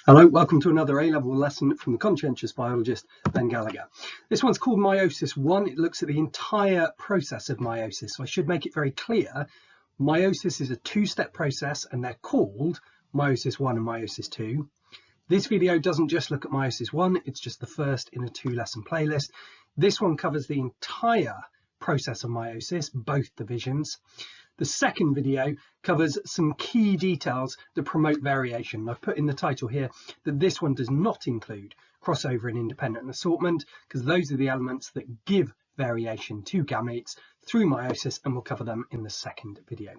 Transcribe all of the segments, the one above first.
Hello, welcome to another A-level lesson from the conscientious biologist, Ben Gallagher. This one's called Meiosis 1. It looks at the entire process of meiosis. So I should make it very clear, meiosis is a two-step process and they're called Meiosis 1 and Meiosis 2. This video doesn't just look at Meiosis 1, it's just the first in a two-lesson playlist. This one covers the entire process of meiosis, both divisions. The second video covers some key details that promote variation. I've put in the title here that this one does not include crossover and independent assortment, because those are the elements that give variation to gametes through meiosis, and we'll cover them in the second video.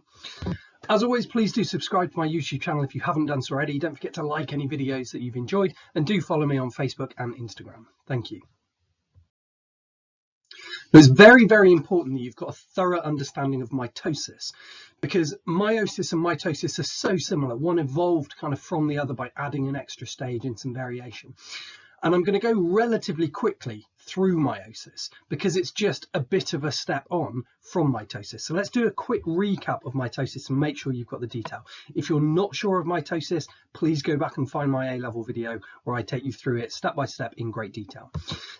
As always, please do subscribe to my YouTube channel if you haven't done so already. Don't forget to like any videos that you've enjoyed, and do follow me on Facebook and Instagram. Thank you. It's very, very important that you've got a thorough understanding of mitosis, because meiosis and mitosis are so similar. One evolved kind of from the other by adding an extra stage and some variation. And I'm going to go relatively quickly through meiosis because it's just a bit of a step on from mitosis. So let's do a quick recap of mitosis and make sure you've got the detail. If you're not sure of mitosis, please go back and find my A-level video where I take you through it step by step in great detail.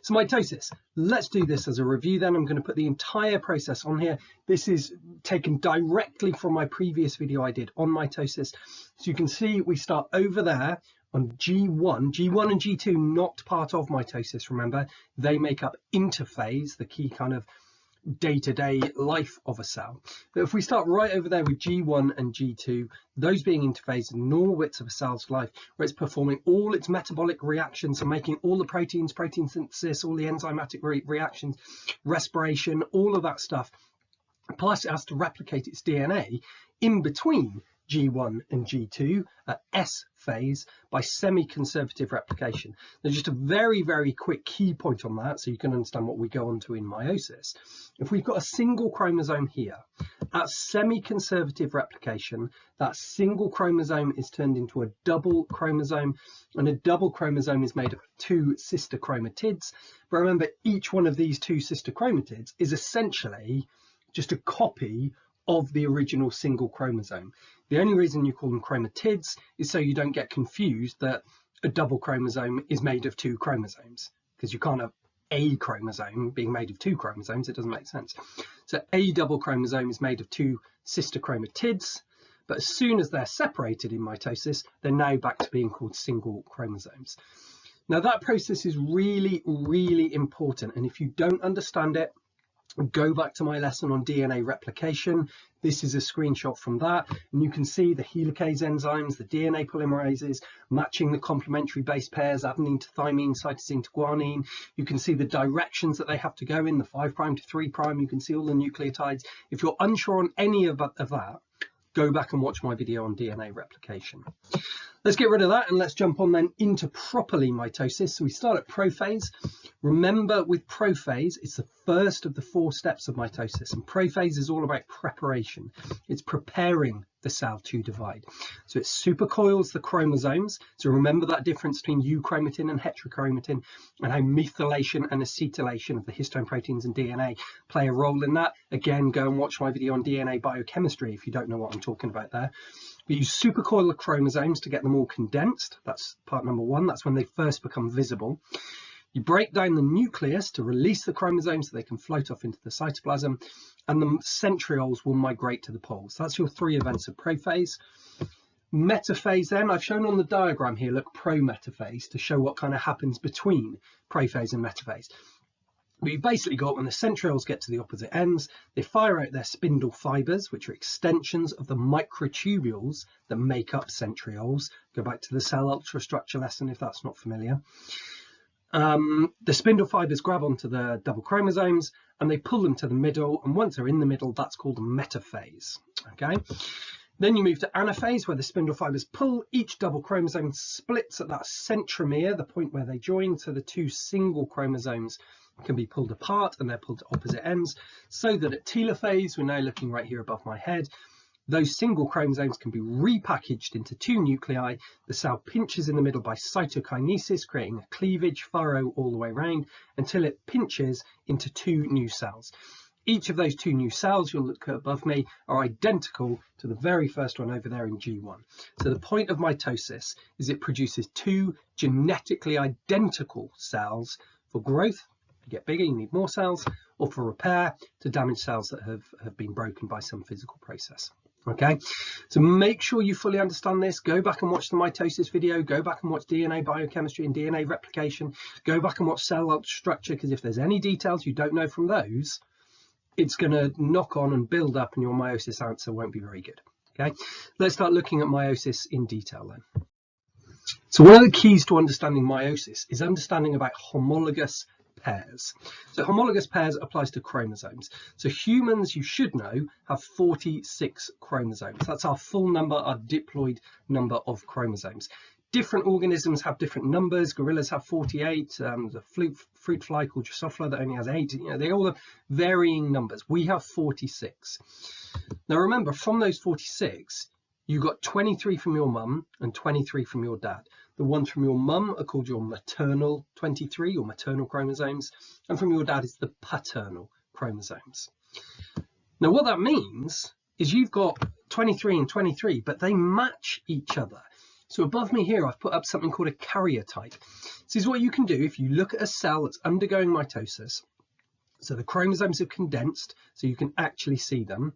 So mitosis, let's do this as a review then. I'm going to put the entire process on here. This is taken directly from my previous video I did on mitosis. So you can see we start over there on G1. G1 and G2 not part of mitosis, remember. They make up interphase, the key kind of day-to-day life of a cell. But if we start right over there with G1 and G2, those being interphase, normal bits of a cell's life, where it's performing all its metabolic reactions and making all the proteins, protein synthesis, all the enzymatic reactions, respiration, all of that stuff. Plus it has to replicate its DNA in between G1 and G2 at S phase by semi-conservative replication. There's just a very, very quick key point on that so you can understand what we go on to in meiosis. If we've got a single chromosome here, at semi-conservative replication, that single chromosome is turned into a double chromosome, and a double chromosome is made of two sister chromatids. But remember, each one of these two sister chromatids is essentially just a copy of the original single chromosome. The only reason you call them chromatids is so you don't get confused that a double chromosome is made of two chromosomes, because you can't have a chromosome being made of two chromosomes. It doesn't make sense. So a double chromosome is made of two sister chromatids, but as soon as they're separated in mitosis, they're now back to being called single chromosomes. Now that process is really, really important, and if you don't understand it, go back to my lesson on DNA replication. This is a screenshot from that, and you can see the helicase enzymes, the DNA polymerases, matching the complementary base pairs, adenine to thymine, cytosine to guanine. You can see the directions that they have to go in, the 5' to 3'. You can see all the nucleotides. If you're unsure on any of that, go back and watch my video on DNA replication. Let's get rid of that and let's jump on then into properly mitosis. So we start at prophase. Remember, with prophase, it's the first of the 4 steps of mitosis, and prophase is all about preparation. It's preparing the cell to divide. So it supercoils the chromosomes. So remember that difference between euchromatin and heterochromatin, and how methylation and acetylation of the histone proteins and DNA play a role in that. Again, go and watch my video on DNA biochemistry if you don't know what I'm talking about there. But you supercoil the chromosomes to get them all condensed. That's part number 1. That's when they first become visible. You break down the nucleus to release the chromosomes so they can float off into the cytoplasm, and the centrioles will migrate to the poles. That's your 3 events of prophase. Metaphase then, I've shown on the diagram here, look, prometaphase, to show what kind of happens between prophase and metaphase. But you've basically got, when the centrioles get to the opposite ends, they fire out their spindle fibers, which are extensions of the microtubules that make up centrioles. Go back to the cell ultrastructure lesson if that's not familiar. The spindle fibers grab onto the double chromosomes and they pull them to the middle, and once they're in the middle, that's called metaphase. Okay. Then you move to anaphase, where the spindle fibers pull, each double chromosome splits at that centromere, the point where they join, so the 2 single chromosomes can be pulled apart and they're pulled to opposite ends, so that at telophase, we're now looking right here above my head, those single chromosomes can be repackaged into 2 nuclei. The cell pinches in the middle by cytokinesis, creating a cleavage furrow all the way around until it pinches into 2 new cells. Each of those two new cells you'll look at above me are identical to the very first one over there in G1. So the point of mitosis is it produces two genetically identical cells for growth. You get bigger, you need more cells, or for repair, to damage cells that have been broken by some physical process. Okay, so make sure you fully understand this. Go back and watch the mitosis video, go back and watch DNA biochemistry and DNA replication, go back and watch cell structure, because if there's any details you don't know from those, it's going to knock on and build up and your meiosis answer won't be very good. Okay, let's start looking at meiosis in detail then. So one of the keys to understanding meiosis is understanding about homologous pairs. So homologous pairs applies to chromosomes. So humans, you should know, have 46 chromosomes. That's our full number, our diploid number of chromosomes. Different organisms have different numbers. Gorillas have 48. The fruit fly called Drosophila that only has 8. You know, they all have varying numbers. We have 46. Now remember, from those 46, you got 23 from your mum and 23 from your dad. The ones from your mum are called your maternal 23, or maternal chromosomes, and from your dad is the paternal chromosomes. Now what that means is you've got 23 and 23, but they match each other. So above me here, I've put up something called a karyotype. This is what you can do if you look at a cell that's undergoing mitosis. So the chromosomes have condensed, so you can actually see them.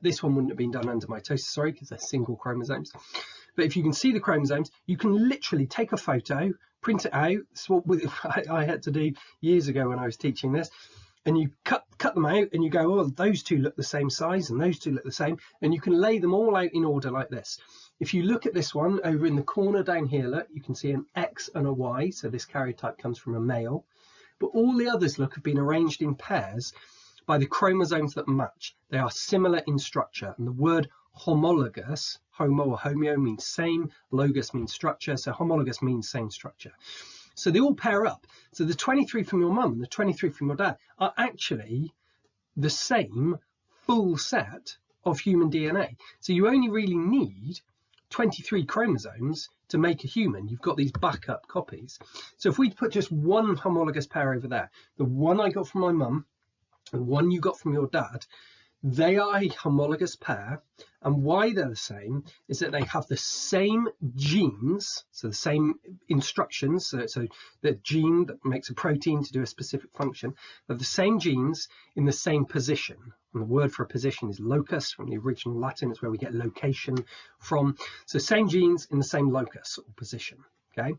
This one wouldn't have been done under mitosis, sorry, because they're single chromosomes. But if you can see the chromosomes, you can literally take a photo, print it out. That's what I had to do years ago when I was teaching this. And you cut them out and you go, oh, those two look the same size and those two look the same. And you can lay them all out in order like this. If you look at this one over in the corner down here, look, you can see an X and a Y. So this karyotype comes from a male. But all the others, look, have been arranged in pairs by the chromosomes that match. They are similar in structure. And the word homologous, homo or homeo means same, logos means structure. So homologous means same structure. So they all pair up. So the 23 from your mum and the 23 from your dad are actually the same full set of human DNA. So you only really need 23 chromosomes to make a human. You've got these backup copies. So if we put just one homologous pair over there, the one I got from my mum and the one you got from your dad, they are a homologous pair, and why they're the same is that they have the same genes, so the same instructions, so the gene that makes a protein to do a specific function, they have the same genes in the same position. And the word for a position is locus, from the original Latin. It's where we get location from. So same genes in the same locus or position, okay?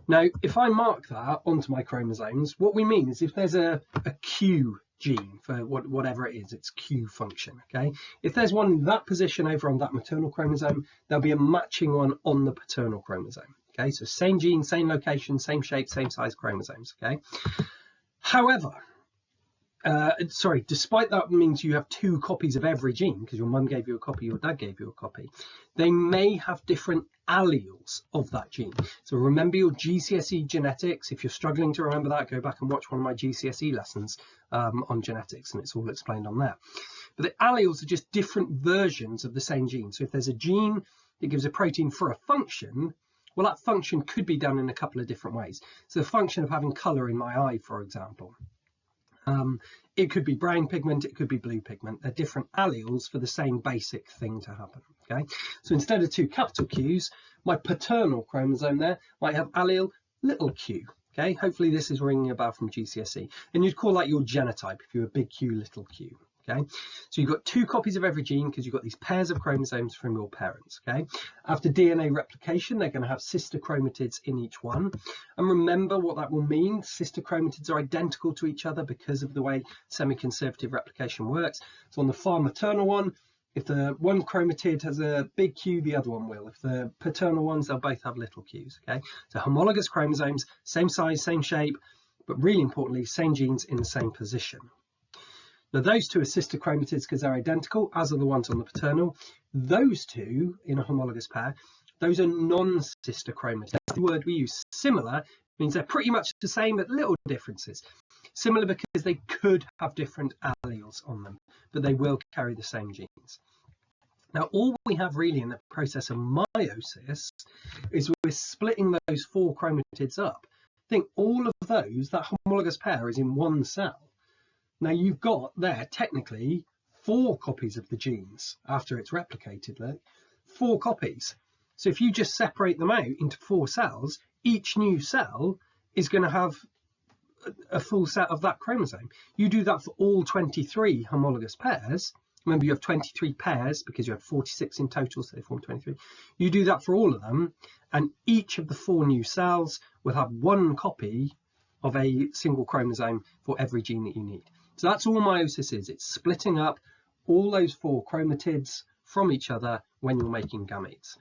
Now, if I mark that onto my chromosomes, what we mean is if there's a Q gene for whatever it is, its Q function, okay? If there's one in that position over on that maternal chromosome, there'll be a matching one on the paternal chromosome, okay? So same gene, same location, same shape, same size chromosomes, okay? However, despite that means you have two copies of every gene, because your mum gave you a copy, your dad gave you a copy, they may have different alleles of that gene. So remember your GCSE genetics. If you're struggling to remember that, go back and watch one of my GCSE lessons on genetics, and it's all explained on there. But the alleles are just different versions of the same gene. So if there's a gene that gives a protein for a function, well, that function could be done in a couple of different ways. So the function of having colour in my eye, for example, it could be brown pigment, it could be blue pigment. They're different alleles for the same basic thing to happen, okay? So instead of two capital Qs, my paternal chromosome there might have allele little q, okay? Hopefully this is ringing a bell from GCSE. And you'd call that your genotype if you're a big Q, little q, okay? So you've got two copies of every gene because you've got these pairs of chromosomes from your parents, okay? After DNA replication, they're going to have sister chromatids in each one. And remember what that will mean. Sister chromatids are identical to each other because of the way semi-conservative replication works. So on the far maternal one, if the one chromatid has a big Q, the other one will. If the paternal ones, they'll both have little q's, okay? So homologous chromosomes, same size, same shape, but really importantly, same genes in the same position. Now those two are sister chromatids because they're identical, as are the ones on the paternal. Those two in a homologous pair, those are non-sister chromatids. The word we use, similar, means they're pretty much the same but little differences. Similar because they could have different alleles on them, but they will carry the same genes. Now all we have really in the process of meiosis is we're splitting those four chromatids up. Think all of those, that homologous pair is in one cell. Now you've got there technically 4 copies of the genes after it's replicated, look, 4 copies. So if you just separate them out into 4 cells, each new cell is going to have a full set of that chromosome. You do that for all 23 homologous pairs. Remember, you have 23 pairs because you have 46 in total, so they form 23. You do that for all of them, and each of the 4 new cells will have 1 copy of a single chromosome for every gene that you need. So that's all meiosis is. It's splitting up all those 4 chromatids from each other when you're making gametes.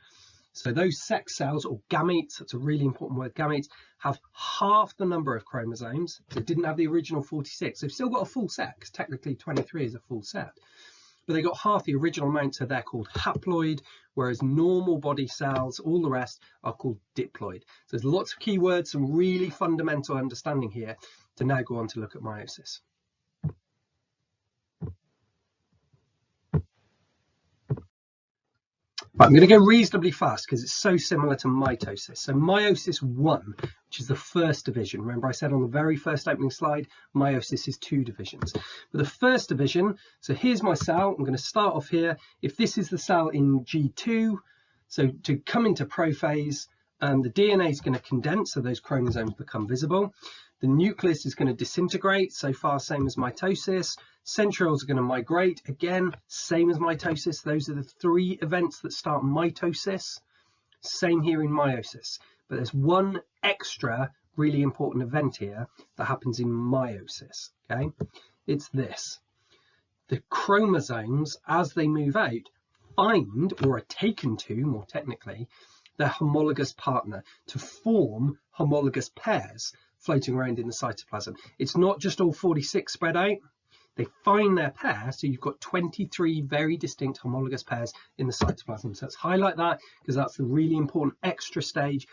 So those sex cells, or gametes, that's a really important word, gametes, have half the number of chromosomes. So it didn't have the original 46. They've still got a full set, because technically 23 is a full set. But they got half the original amount, so they're called haploid, whereas normal body cells, all the rest, are called diploid. So there's lots of key words, some really fundamental understanding here to now go on to look at meiosis. Right, I'm going to go reasonably fast because it's so similar to mitosis. So meiosis 1, which is the first division. Remember I said on the very first opening slide, meiosis is 2 divisions. But the first division, so here's my cell. I'm going to start off here. If this is the cell in G2, so to come into prophase, the DNA is going to condense, so those chromosomes become visible. The nucleus is going to disintegrate, so far same as mitosis. Centrioles are going to migrate, again, same as mitosis. Those are the 3 events that start mitosis. Same here in meiosis. But there's one extra really important event here that happens in meiosis, okay? It's this. The chromosomes, as they move out, find, or are taken to, more technically, their homologous partner to form homologous pairs floating around in the cytoplasm. It's not just all 46 spread out. They find their pair, so you've got 23 very distinct homologous pairs in the cytoplasm. So let's highlight that because that's the really important extra stage.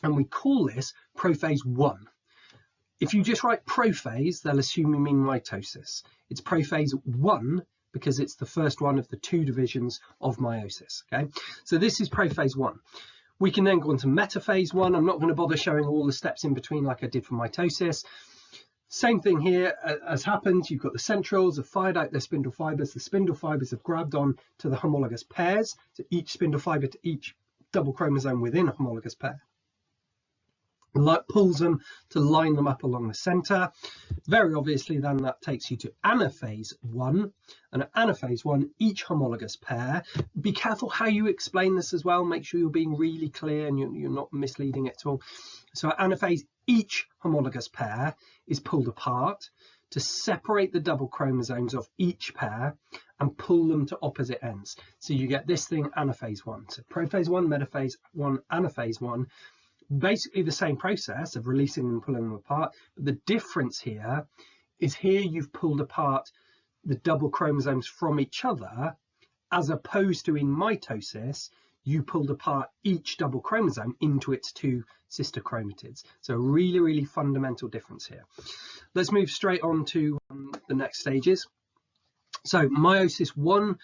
And we call this prophase 1. If you just write prophase, they'll assume you mean mitosis. It's prophase 1 because it's the first one of the 2 divisions of meiosis. Okay, so this is prophase 1. We can then go on to metaphase 1. I'm not going to bother showing all the steps in between like I did for mitosis. Same thing here as happens. You've got the centrioles have fired out their spindle fibers. The spindle fibers have grabbed on to the homologous pairs, to each spindle fiber to each double chromosome within a homologous pair. Pulls them to line them up along the center. Very obviously then that takes you to anaphase 1, and at anaphase 1 each homologous pair, be careful how you explain this as well, make sure you're being really clear and you're not misleading it at all. So at anaphase each homologous pair is pulled apart to separate the double chromosomes of each pair and pull them to opposite ends. So you get this thing anaphase 1. So prophase 1, metaphase 1, anaphase 1. Basically the same process of releasing them and pulling them apart, but the difference here is here you've pulled apart the double chromosomes from each other, as opposed to in mitosis you pulled apart each double chromosome into its 2 sister chromatids. So really, really fundamental difference here. Let's move straight on to the next stages. So meiosis 1.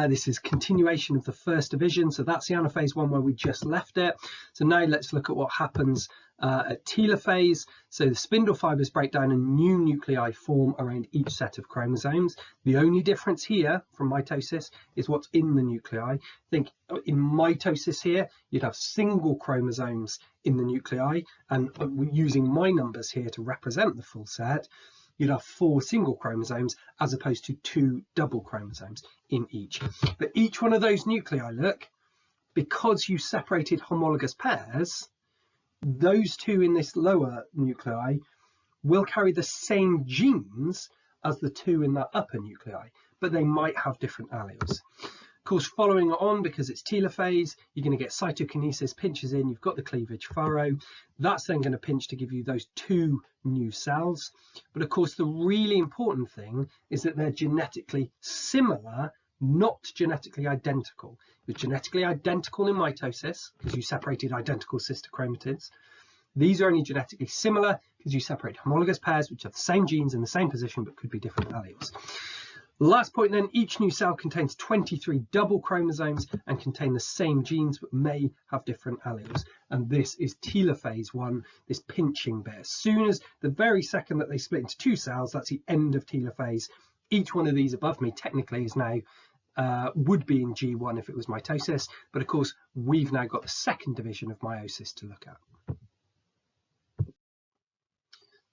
This is continuation of the first division, so that's the anaphase 1 where we just left it. So now let's look at what happens at telophase. So the spindle fibers break down and new nuclei form around each set of chromosomes. The only difference here from mitosis is what's in the nuclei. Think in mitosis here, you'd have single chromosomes in the nuclei, and we're using my numbers here to represent the full set. You'd have 4 single chromosomes as opposed to 2 double chromosomes in each. But each one of those nuclei, look, because you separated homologous pairs, those 2 in this lower nuclei will carry the same genes as the 2 in that upper nuclei, but they might have different alleles. Of course, following on, because it's telophase, you're going to get cytokinesis, pinches in, you've got the cleavage furrow. That's then going to pinch to give you those 2 new cells. But of course, the really important thing is that they're genetically similar, not genetically identical. You're genetically identical in mitosis because you separated identical sister chromatids. These are only genetically similar because you separate homologous pairs which have the same genes in the same position but could be different alleles. Last point then, each new cell contains 23 double chromosomes and contain the same genes but may have different alleles. And this is telophase 1, this pinching bit. As soon as the very second that they split into 2 cells, that's the end of telophase. Each one of these above me technically is now would be in G1 if it was mitosis, but of course we've now got the second division of meiosis to look at.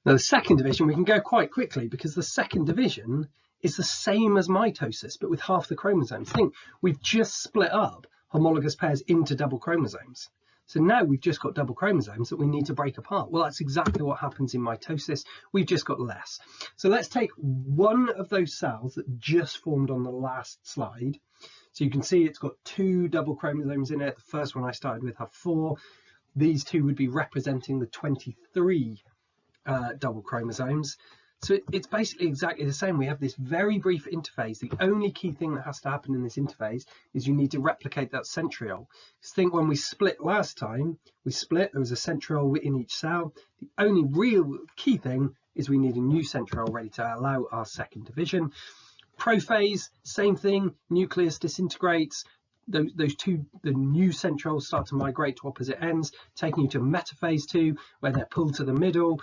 Now the second division we can go quite quickly because the second division is the same as mitosis but with half the chromosomes. Think, we've just split up homologous pairs into double chromosomes. So now we've just got double chromosomes that we need to break apart. Well, that's exactly what happens in mitosis. We've just got less. So let's take one of those cells that just formed on the last slide. So you can see it's got 2 double chromosomes in it. The first one I started with had 4. These 2 would be representing the 23 double chromosomes. So it's basically exactly the same. We have this very brief interphase. The only key thing that has to happen in this interphase is you need to replicate that centriole. Just think, when we split last time, there was a centriole in each cell. The only real key thing is we need a new centriole ready to allow our second division. Prophase, same thing, nucleus disintegrates. The new centrioles start to migrate to opposite ends, taking you to metaphase 2, where they're pulled to the middle.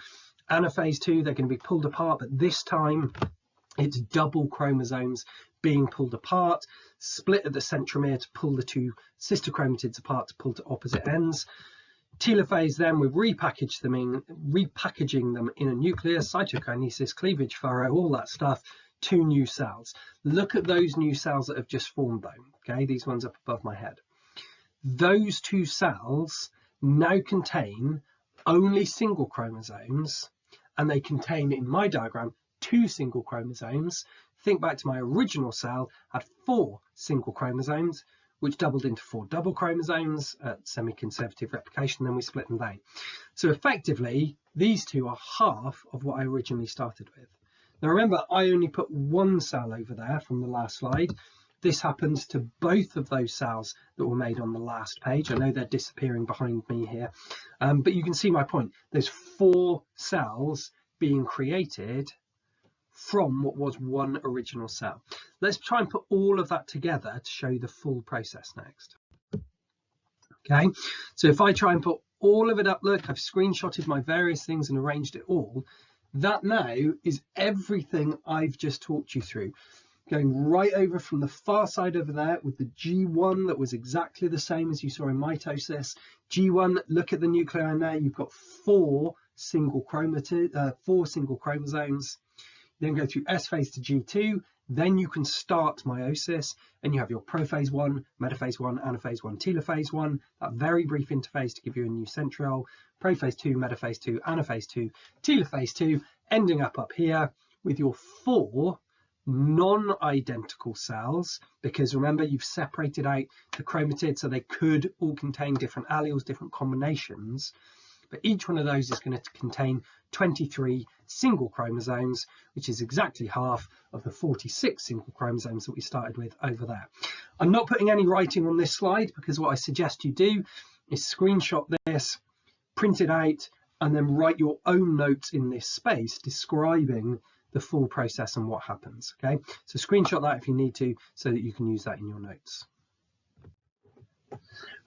Anaphase 2, they're going to be pulled apart, but this time it's double chromosomes being pulled apart, split at the centromere to pull the 2 sister chromatids apart to pull to opposite ends. Telophase, then we've repackaging them in a nucleus, cytokinesis, cleavage furrow, all that stuff, 2 new cells. Look at those new cells that have just formed though, okay, these ones up above my head. Those 2 cells now contain only single chromosomes, and they contain, in my diagram, 2 single chromosomes. Think back to my original cell, had 4 single chromosomes, which doubled into 4 double chromosomes at semi-conservative replication, then we split them down. So effectively, these 2 are half of what I originally started with. Now remember, I only put 1 cell over there from the last slide. This happens to both of those cells that were made on the last page. I know they're disappearing behind me here, but you can see my point. There's 4 cells being created from what was 1 original cell. Let's try and put all of that together to show you the full process next. Okay, so if I try and put all of it up, look, I've screenshotted my various things and arranged it all. That now is everything I've just talked you through. Going right over from the far side over there with the G1 that was exactly the same as you saw in mitosis. G1, look at the nuclei in there. You've got 4 single chromosomes. You then go through S phase to G2. Then you can start meiosis, and you have your prophase 1, metaphase 1, anaphase 1, telophase 1. That very brief interphase to give you a new centriole. Prophase 2, metaphase 2, anaphase 2, telophase 2, ending up here with your 4 non-identical cells, because remember, you've separated out the chromatids, so they could all contain different alleles, different combinations, but each one of those is going to contain 23 single chromosomes, which is exactly half of the 46 single chromosomes that we started with over there. I'm not putting any writing on this slide, because what I suggest you do is screenshot this, print it out, and then write your own notes in this space describing the full process and what happens. Okay, so screenshot that if you need to, so that you can use that in your notes.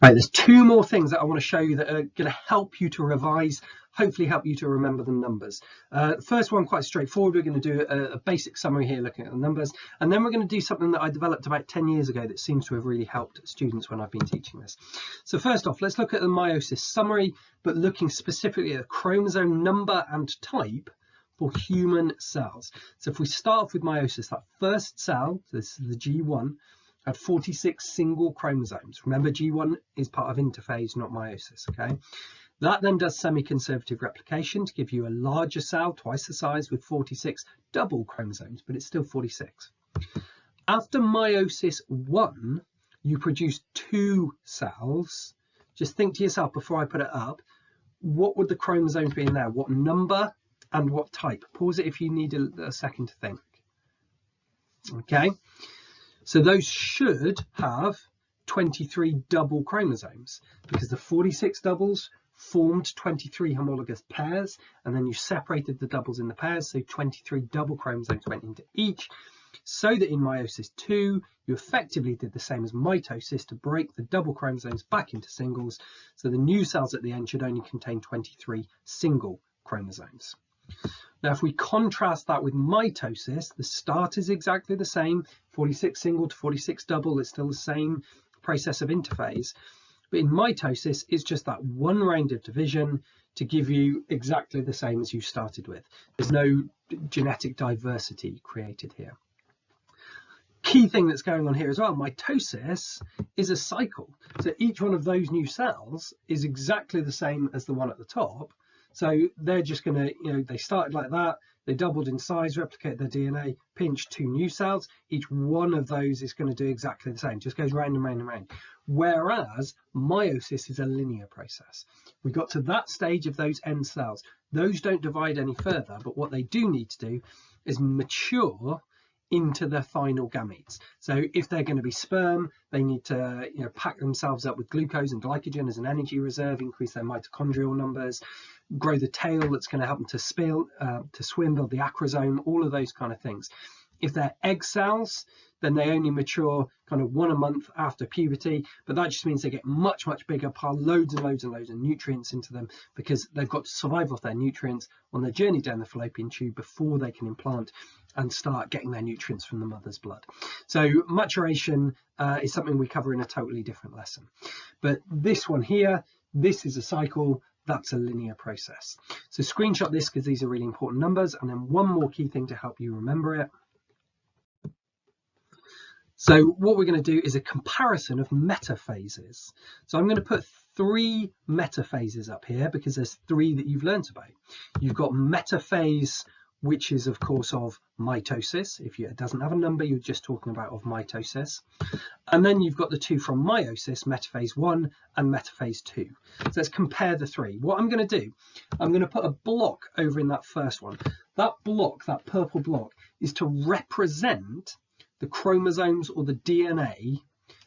Right, there's 2 more things that I want to show you that are going to help you to revise, hopefully help you to remember the numbers. The first one, quite straightforward. We're going to do a basic summary here looking at the numbers, and then we're going to do something that I developed about 10 years ago that seems to have really helped students when I've been teaching this. So first off, let's look at the meiosis summary, but looking specifically at the chromosome number and type for human cells. So if we start off with meiosis, that first cell, so this is the G1, had 46 single chromosomes. Remember, G1 is part of interphase, not meiosis, okay? That then does semi-conservative replication to give you a larger cell, twice the size, with 46 double chromosomes, but it's still 46. After meiosis 1, you produce 2 cells. Just think to yourself before I put it up, what would the chromosomes be in there? What number and what type? Pause it if you need a second to think. Okay, so those should have 23 double chromosomes, because the 46 doubles formed 23 homologous pairs, and then you separated the doubles in the pairs, so 23 double chromosomes went into each. So that in meiosis 2, you effectively did the same as mitosis to break the double chromosomes back into singles. So the new cells at the end should only contain 23 single chromosomes. Now, if we contrast that with mitosis, the start is exactly the same, 46 single to 46 double, it's still the same process of interphase. But in mitosis, it's just that one round of division to give you exactly the same as you started with. There's no genetic diversity created here. Key thing that's going on here as well, mitosis is a cycle. So each one of those new cells is exactly the same as the one at the top. So they're just going to, they started like that, they doubled in size, replicated their DNA, pinch 2 new cells. Each one of those is going to do exactly the same, just goes round and round and round. Whereas meiosis is a linear process. We got to that stage of those end cells. Those don't divide any further, but what they do need to do is mature into their final gametes. So if they're going to be sperm, they need to pack themselves up with glucose and glycogen as an energy reserve, increase their mitochondrial numbers, grow the tail that's going to help them to swim, build the acrosome, all of those kind of things. If they're egg cells, then they only mature kind of 1 a month after puberty, but that just means they get much, much bigger, pile loads and loads and loads of nutrients into them because they've got to survive off their nutrients on their journey down the fallopian tube before they can implant and start getting their nutrients from the mother's blood. So maturation is something we cover in a totally different lesson. But this one here, this is a cycle. That's a linear process. So screenshot this because these are really important numbers. And then one more key thing to help you remember it. So what we're going to do is a comparison of metaphases. So I'm going to put 3 metaphases up here because there's 3 that you've learnt about. You've got metaphase, which is of course of mitosis. If it doesn't have a number, you're just talking about of mitosis. And then you've got the 2 from meiosis, metaphase 1 and metaphase 2. So let's compare the 3. What I'm going to do, I'm going to put a block over in that first one. That block, that purple block, is to represent the chromosomes or the DNA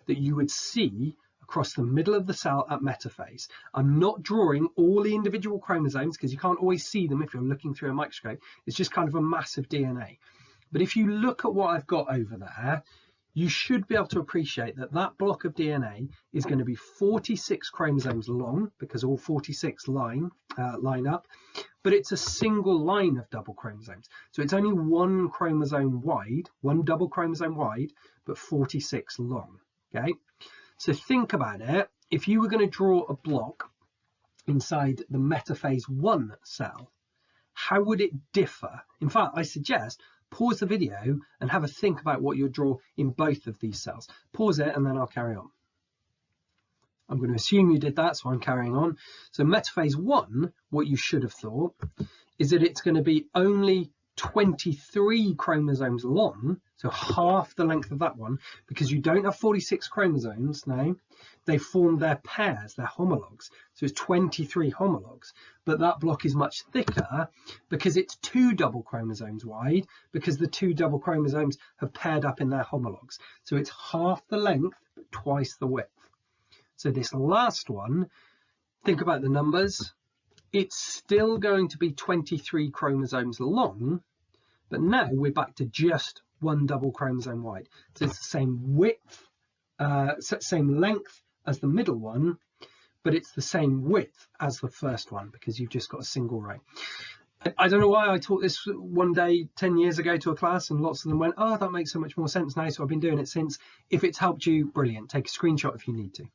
that you would see across the middle of the cell at metaphase. I'm not drawing all the individual chromosomes because you can't always see them if you're looking through a microscope. It's just kind of a mass of DNA. But if you look at what I've got over there, you should be able to appreciate that that block of DNA is going to be 46 chromosomes long because all 46 line up, but it's a single line of double chromosomes. So it's only 1 chromosome wide, 1 double chromosome wide, but 46 long. Okay. So think about it. If you were going to draw a block inside the metaphase 1 cell, how would it differ? In fact, I suggest pause the video and have a think about what you'll draw in both of these cells. Pause it and then I'll carry on. I'm going to assume you did that, so I'm carrying on. So metaphase 1, what you should have thought is that it's going to be only 23 chromosomes long, so half the length of that one, because you don't have 46 chromosomes now. They form their pairs, their homologs. So it's 23 homologs, but that block is much thicker because it's 2 double chromosomes wide, because the 2 double chromosomes have paired up in their homologs. So it's half the length, but twice the width. So this last one, think about the numbers. It's still going to be 23 chromosomes long, but now we're back to just 1 double chromosome wide. So it's the same width, same length as the middle one, but it's the same width as the first one because you've just got a single row. I don't know why I taught this one day 10 years ago to a class and lots of them went, oh, that makes so much more sense now. So I've been doing it since. If it's helped you, brilliant. Take a screenshot if you need to.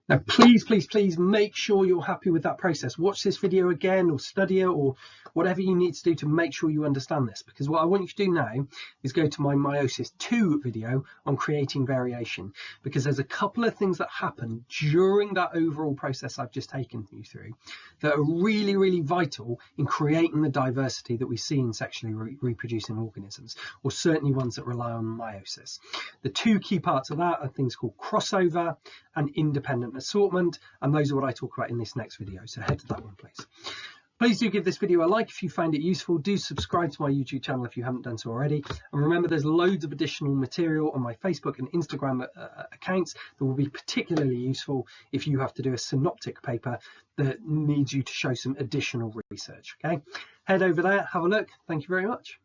Now, please, please, please make sure you're happy with that process. Watch this video again or study it or whatever you need to do to make sure you understand this. Because what I want you to do now is go to my Meiosis 2 video on creating variation. Because there's a couple of things that happen during that overall process I've just taken you through that are really, really vital in creating the diversity that we see in sexually reproducing organisms, or certainly ones that rely on meiosis. The 2 key parts of that are things called crossover and independent assortment, and those are what I talk about in this next video, so head to that one please. Please do give this video a like if you find it useful. Do subscribe to my YouTube channel if you haven't done so already. And remember, there's loads of additional material on my Facebook and Instagram accounts that will be particularly useful if you have to do a synoptic paper that needs you to show some additional research. Okay, head over there, have a look. Thank you very much.